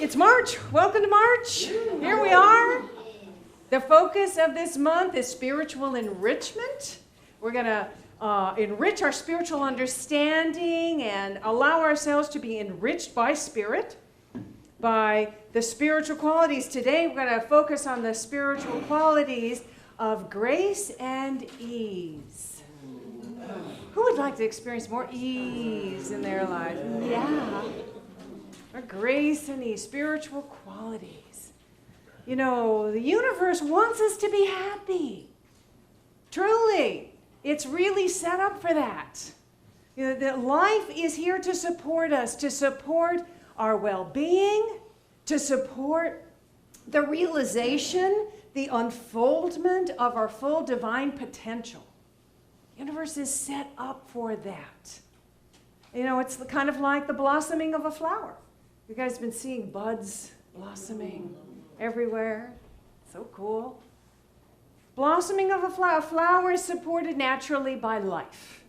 It's March. Welcome to March. Here we are. The focus of this month is spiritual enrichment. We're going to enrich our spiritual understanding and allow ourselves to be enriched by Spirit, by the spiritual qualities. Today we're going to focus on the spiritual qualities of grace and ease. Who would like to experience more ease in their life? Yeah. Or grace and ease, spiritual qualities. You know, the universe wants us to be happy. Truly. It's really set up for that. You know, that life is here to support us, to support our well-being, to support the realization, the unfoldment of our full divine potential. The universe is set up for that. You know, it's kind of like the blossoming of a flower. You guys have been seeing buds blossoming everywhere. So cool. Blossoming of a flower. A flower is supported naturally by life.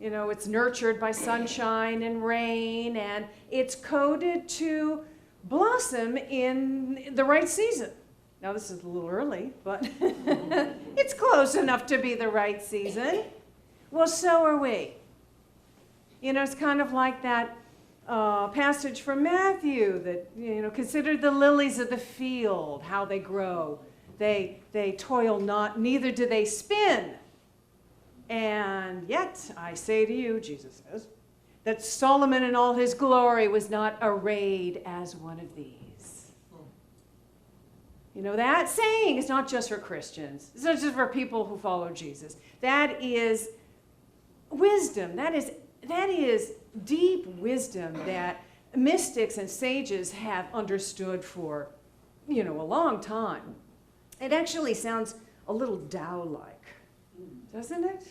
You know, it's nurtured by sunshine and rain, and it's coded to blossom in the right season. Now, this is a little early, but it's close enough to be the right season. Well, so are we. You know, it's kind of like that passage from Matthew that, you know, consider the lilies of the field, how they grow. They toil not, neither do they spin. And yet, I say to you, Jesus says, that Solomon in all his glory was not arrayed as one of these. You know, that saying is not just for Christians. It's not just for people who follow Jesus. That is wisdom. That is deep wisdom that mystics and sages have understood for, you know, a long time. It actually sounds a little Tao-like, doesn't it?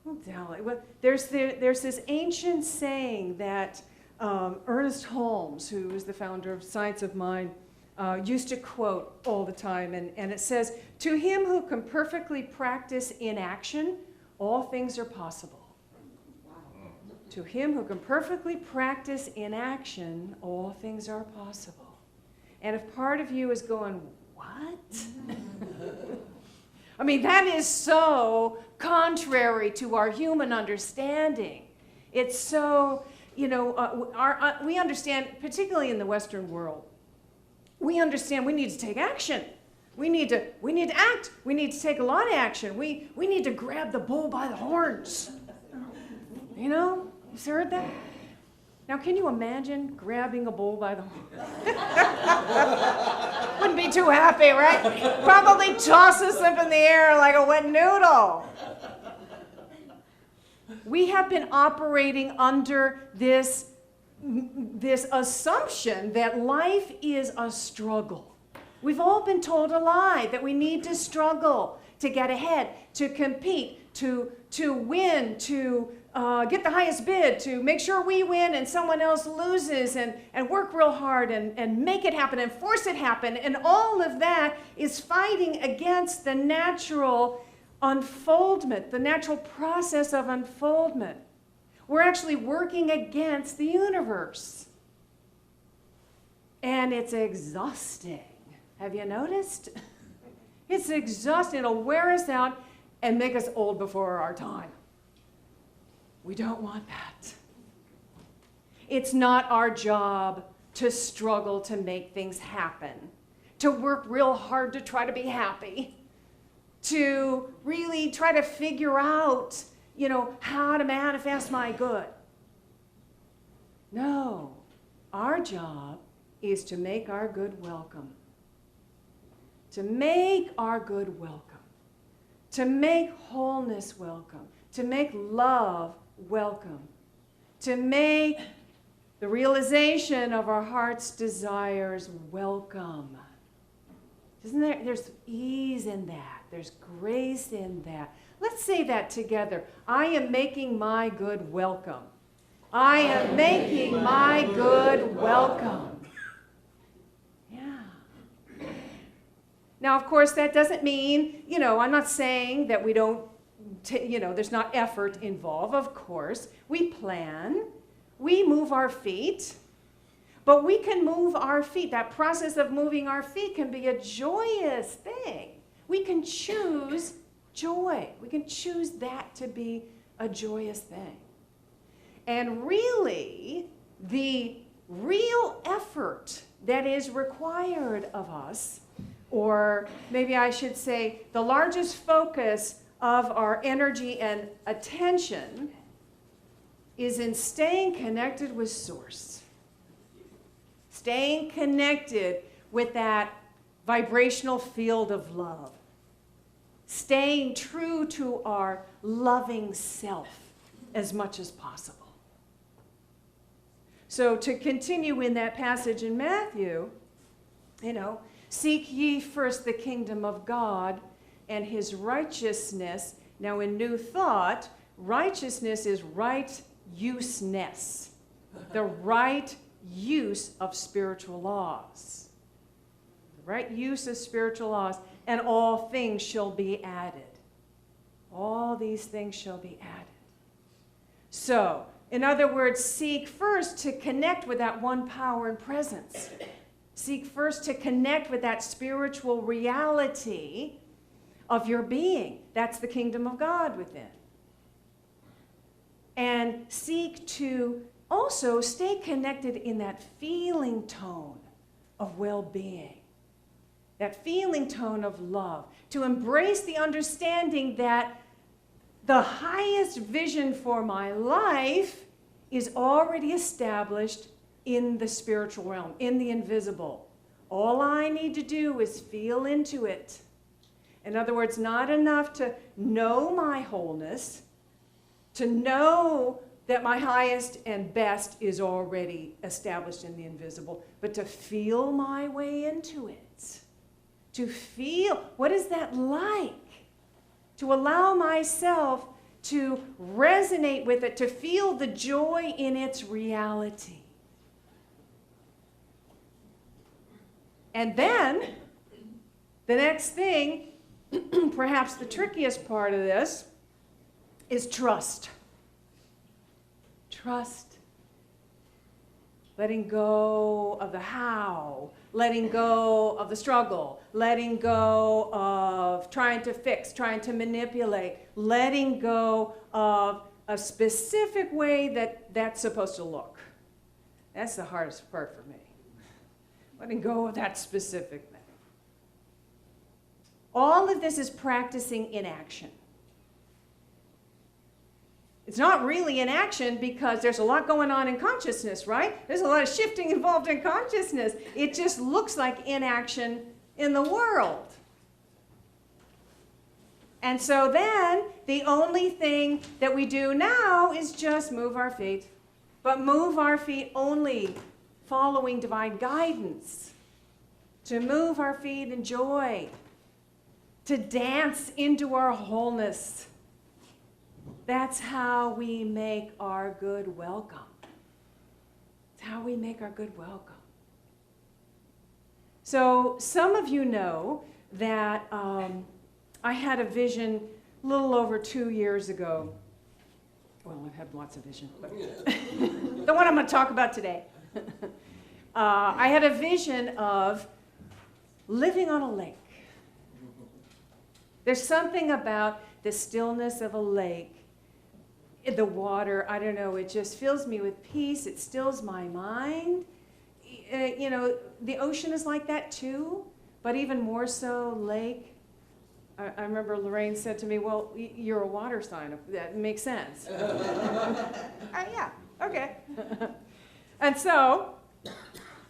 A little Tao-like. Well, there's this ancient saying that Ernest Holmes, who is the founder of Science of Mind, used to quote all the time, and it says, "To him who can perfectly practice inaction, all things are possible." To him who can perfectly practice inaction, all things are possible. And if part of you is going, what? I mean, that is so contrary to our human understanding. It's so, you know, we understand, particularly in the Western world, we understand we need to take action. We need to act. We need to take a lot of action. We need to grab the bull by the horns. You know? You heard that? Now, can you imagine grabbing a bull by the horns? Wouldn't be too happy, right? Probably toss us up in the air like a wet noodle. We have been operating under this assumption that life is a struggle. We've all been told a lie, that we need to struggle to get ahead, to compete, to win, to get the highest bid, to make sure we win and someone else loses, and work real hard and make it happen and force it happen. And all of that is fighting against the natural unfoldment, the natural process of unfoldment. We're actually working against the universe. And it's exhausting. Have you noticed? It's exhausting. It'll wear us out and make us old before our time. We don't want that. It's not our job to struggle to make things happen, to work real hard to try to be happy, to really try to figure out, you know, how to manifest my good. No, our job is to make our good welcome. To make our good welcome. To make wholeness welcome. To make love welcome. To make the realization of our heart's desires welcome. Isn't there? There's ease in that. There's grace in that. Let's say that together. I am making my good welcome. I am making my good welcome. Yeah. Now, of course, that doesn't mean, you know, I'm not saying that we don't, there's not effort involved. Of course, we plan, we move our feet, But we can move our feet. That process of moving our feet can be a joyous thing. We can choose joy. We can choose that to be a joyous thing. And really, the real effort that is required of us, or maybe I should say the largest focus of our energy and attention, is in staying connected with Source. Staying connected with that vibrational field of love. Staying true to our loving self as much as possible. So to continue in that passage in Matthew, seek ye first the kingdom of God and his righteousness. Now in New Thought, righteousness is right useness. The right use of spiritual laws. The right use of spiritual laws, and all things shall be added. All these things shall be added. So, in other words, seek first to connect with that one power and presence. Seek first to connect with that spiritual reality of your being. That's the kingdom of God within. And seek to also stay connected in that feeling tone of well-being. That feeling tone of love. To embrace the understanding that the highest vision for my life is already established in the spiritual realm, in the invisible. All I need to do is feel into it. In other words, not enough to know my wholeness, to know that my highest and best is already established in the invisible, but to feel my way into it. To feel, what is that like? To allow myself to resonate with it, to feel the joy in its reality. And then, the next thing, perhaps the trickiest part of this, is trust. Trust. Letting go of the how, letting go of the struggle, letting go of trying to fix, trying to manipulate, letting go of a specific way that that's supposed to look. That's the hardest part for me. Letting go of that specific thing. All of this is practicing inaction. It's not really inaction because there's a lot going on in consciousness, right? There's a lot of shifting involved in consciousness. It just looks like inaction in the world. And so then the only thing that we do now is just move our feet. But move our feet only following divine guidance. To move our feet in joy. To dance into our wholeness. That's how we make our good welcome. That's how we make our good welcome. So some of you know that I had a vision a little over 2 years ago. Well, I've had lots of visions, but the one I'm going to talk about today. I had a vision of living on a lake. There's something about the stillness of a lake. The water, I don't know, it just fills me with peace. It stills my mind. The ocean is like that too, but even more so, lake. I remember Lorraine said to me, well, you're a water sign. That makes sense. Yeah, okay. And so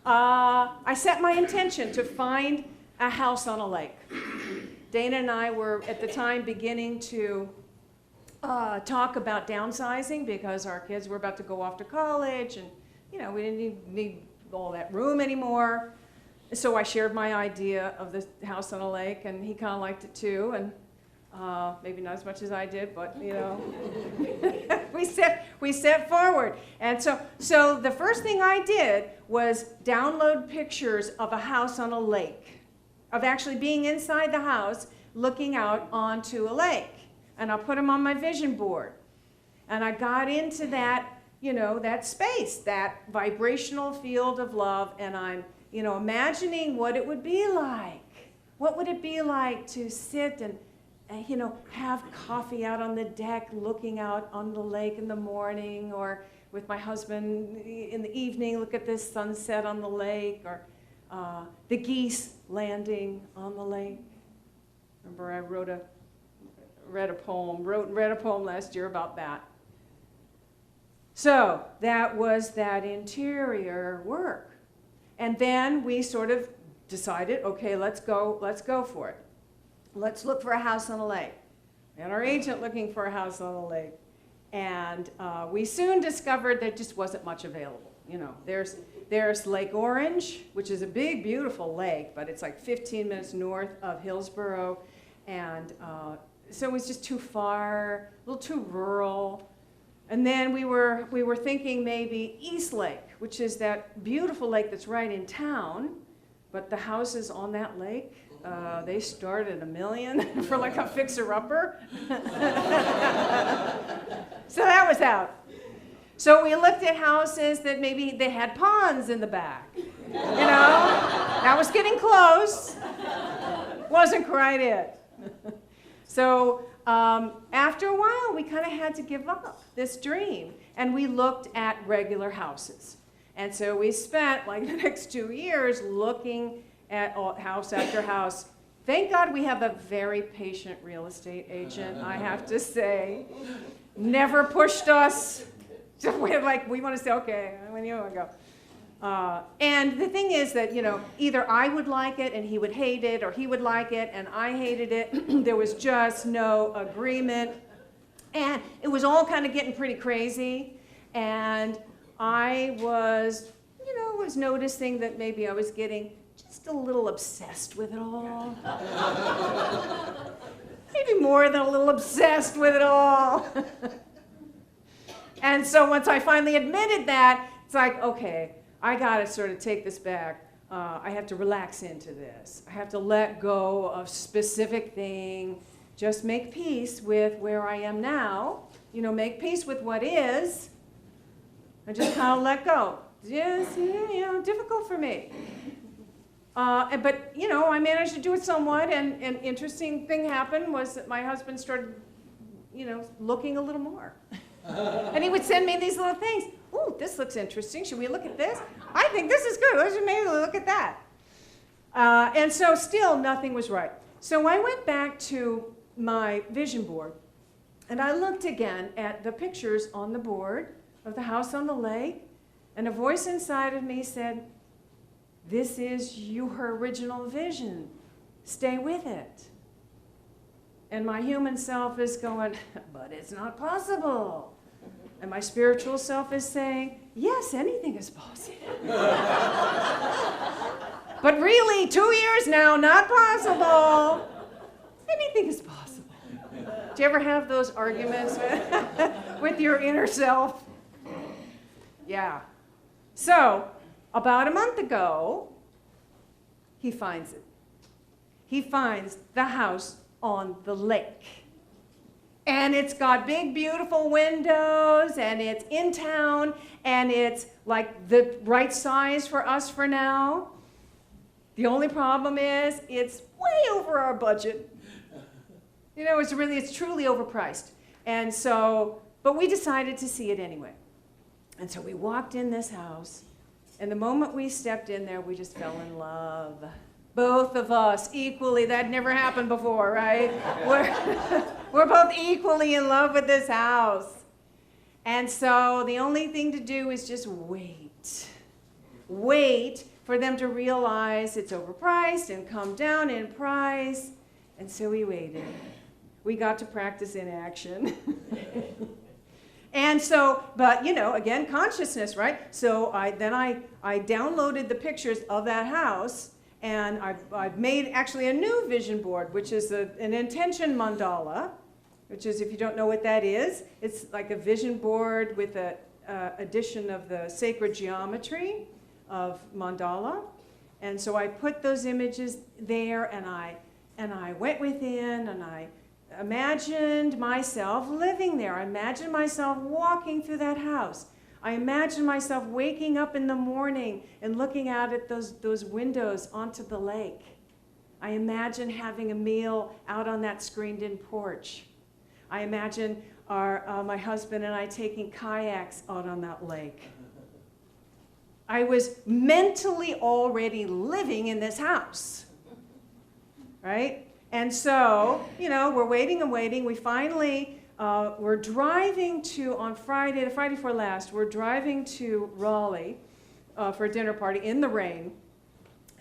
I set my intention to find a house on a lake. Dana and I were at the time beginning to talk about downsizing because our kids were about to go off to college and, we didn't need all that room anymore. So I shared my idea of the house on a lake, and he kind of liked it too, and maybe not as much as I did, but, we set forward. And so the first thing I did was download pictures of a house on a lake, of actually being inside the house looking out onto a lake. And I put them on my vision board. And I got into that that space, that vibrational field of love, and I'm, imagining what it would be like. What would it be like to sit and have coffee out on the deck, looking out on the lake in the morning, or with my husband in the evening, look at this sunset on the lake, or the geese landing on the lake. Remember, I read a poem last year about that. So that was that interior work. And then we sort of decided, okay, let's go for it. Let's look for a house on a lake. And our agent looking for a house on a lake. And we soon discovered there just wasn't much available. There's Lake Orange, which is a big, beautiful lake, but it's like 15 minutes north of Hillsborough. And so it was just too far, a little too rural. And then we were thinking maybe East Lake, which is that beautiful lake that's right in town, but the houses on that lake, they start at $1 million for like a fixer-upper. So that was out. So we looked at houses that maybe they had ponds in the back. That was getting close. Wasn't quite it. So after a while, we kind of had to give up this dream, and we looked at regular houses. And so we spent like the next 2 years looking at house after house. Thank God we have a very patient real estate agent, I have to say. Never pushed us. We want to say, okay, when you want to go. And the thing is that, either I would like it and he would hate it, or he would like it and I hated it. There was just no agreement. And it was all kind of getting pretty crazy. And I was noticing that maybe I was getting just a little obsessed with it all. Maybe more than a little obsessed with it all. And so once I finally admitted that, it's like, okay, I got to sort of take this back. I have to relax into this. I have to let go of specific thing, just make peace with where I am now, make peace with what is, and just kind of let go. Just, difficult for me. But, I managed to do it somewhat, and an interesting thing happened was that my husband started, looking a little more. And he would send me these little things. Ooh, this looks interesting. Should we look at this? I think this is good. Let's maybe look at that. And so still nothing was right. So I went back to my vision board, and I looked again at the pictures on the board of the house on the lake, and a voice inside of me said, this is your original vision. Stay with it. And my human self is going, but it's not possible. And my spiritual self is saying, yes, anything is possible. But really, 2 years now, not possible. Anything is possible. Do you ever have those arguments with your inner self? Yeah. So, about a month ago, he finds it. He finds the house on the lake. And it's got big, beautiful windows, and it's in town, and it's like the right size for us for now. The only problem is it's way over our budget. It's truly overpriced. And so, but we decided to see it anyway. And so we walked in this house, and the moment we stepped in there, we just fell in love. Both of us equally. That never happened before, right? We're both equally in love with this house. And so the only thing to do is just wait. Wait for them to realize it's overpriced and come down in price. And so we waited. We got to practice in action. And so, but again, consciousness, right? So I downloaded the pictures of that house, and I've made actually a new vision board, which is an intention mandala, which is, if you don't know what that is, it's like a vision board with an addition of the sacred geometry of mandala. And so I put those images there, and I went within, and I imagined myself living there. I imagined myself walking through that house. I imagine myself waking up in the morning and looking out at those windows onto the lake. I imagine having a meal out on that screened-in porch. I imagine my husband and I taking kayaks out on that lake. I was mentally already living in this house, right? And so, we're waiting and waiting. We finally, we're driving on Friday, the Friday before last, we're driving to Raleigh for a dinner party in the rain.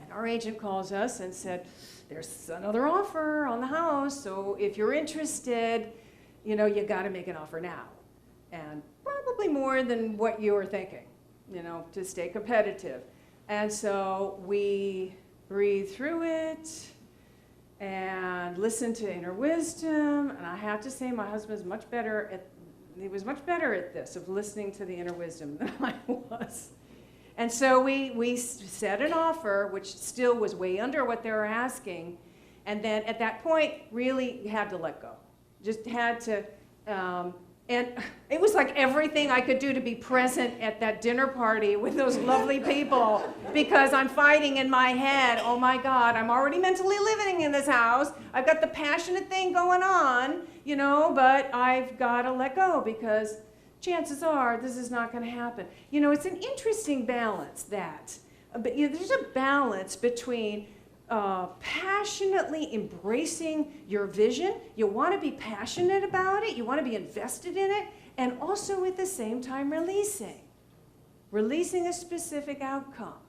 And our agent calls us and said, there's another offer on the house, so if you're interested, you got to make an offer now. And probably more than what you were thinking, to stay competitive. And so we breathe through it and listen to inner wisdom. And I have to say, my husband's much better at this, of listening to the inner wisdom than I was. And so we set an offer, which still was way under what they were asking. And then at that point, really had to let go. Just had to, and it was like everything I could do to be present at that dinner party with those lovely people, because I'm fighting in my head, oh my God, I'm already mentally living in this house. I've got the passionate thing going on, but I've got to let go because chances are this is not going to happen. It's an interesting balance that, but there's a balance between passionately embracing your vision. You want to be passionate about it. You want to be invested in it. And also at the same time releasing a specific outcome.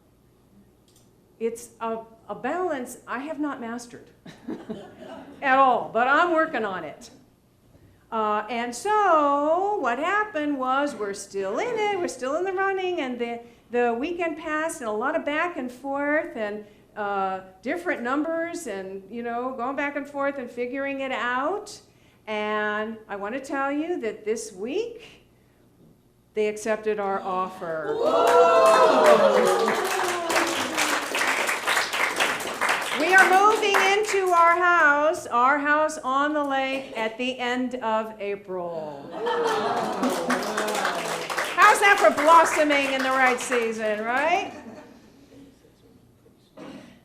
It's a balance I have not mastered at all, but I'm working on it. And so what happened was we're still in it. We're still in the running. And the weekend passed and a lot of back and forth and different numbers and, going back and forth and figuring it out. And I want to tell you that this week, they accepted our offer. We are moving into our house on the lake at the end of April. How's that for blossoming in the right season, right?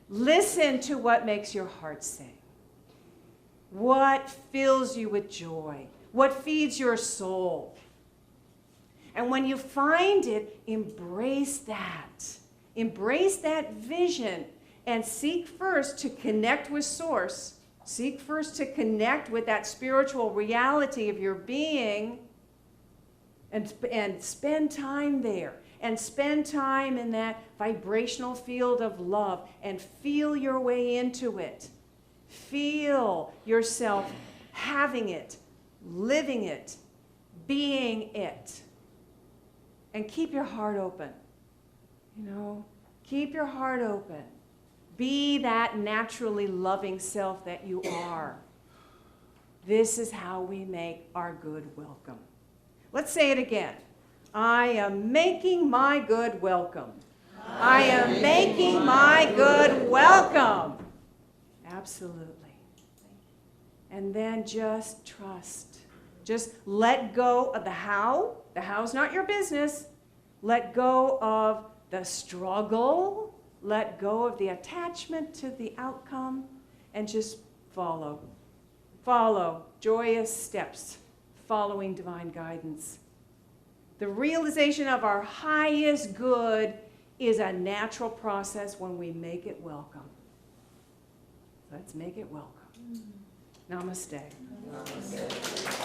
Listen to what makes your heart sing. What fills you with joy? What feeds your soul? And when you find it, embrace that. Embrace that vision and seek first to connect with Source. Seek first to connect with that spiritual reality of your being and spend time there. And spend time in that vibrational field of love and feel your way into it. Feel yourself having it, living it, being it. And keep your heart open. Keep your heart open. Be that naturally loving self that you are. This is how we make our good welcome. Let's say it again. I am making my good welcome. I am making my good welcome. Absolutely. And then just trust. Just let go of the how. The how's not your business. Let go of the struggle. Let go of the attachment to the outcome. And just follow. Follow joyous steps, following divine guidance. The realization of our highest good is a natural process when we make it welcome. Let's make it welcome. Namaste. Namaste.